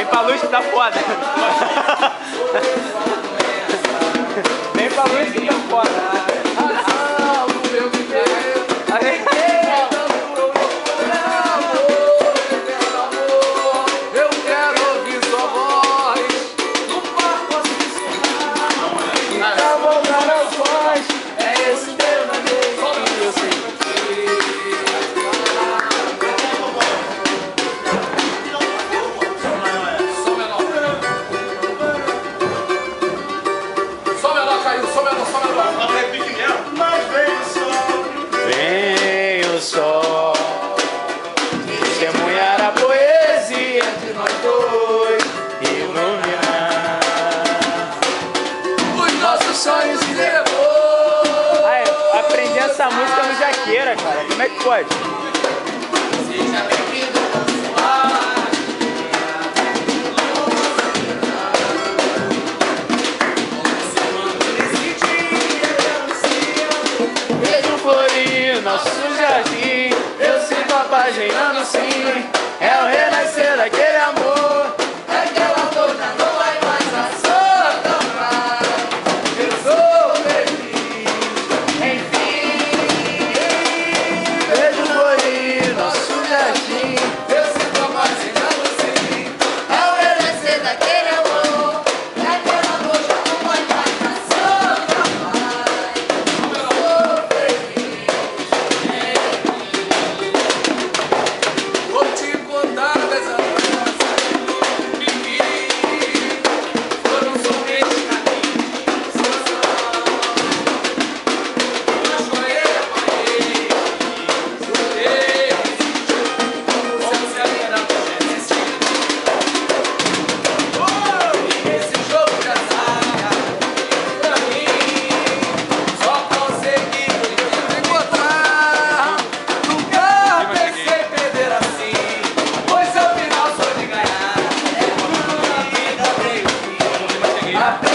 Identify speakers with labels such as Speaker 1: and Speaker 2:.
Speaker 1: Vem pra luz que tá foda. Vem pra luz que tá foda. Vem o sol testemunhar a poesia de nós dois, iluminar os nossos sonhos e levou. Aí, aprendi essa música no Jaqueira, cara. Como é que pode? Seja bem-vindo ao nosso jardim, eu sigo a página sim. É o renascer daquele amor, aquela dor já não vai mais assombrar. Eu sou feliz, enfim. Vejo florir nosso jardim, eu sigo a página sim. É o renascer daquele amor, aquela dor já não vai mais assombrar. Eu sou feliz. Até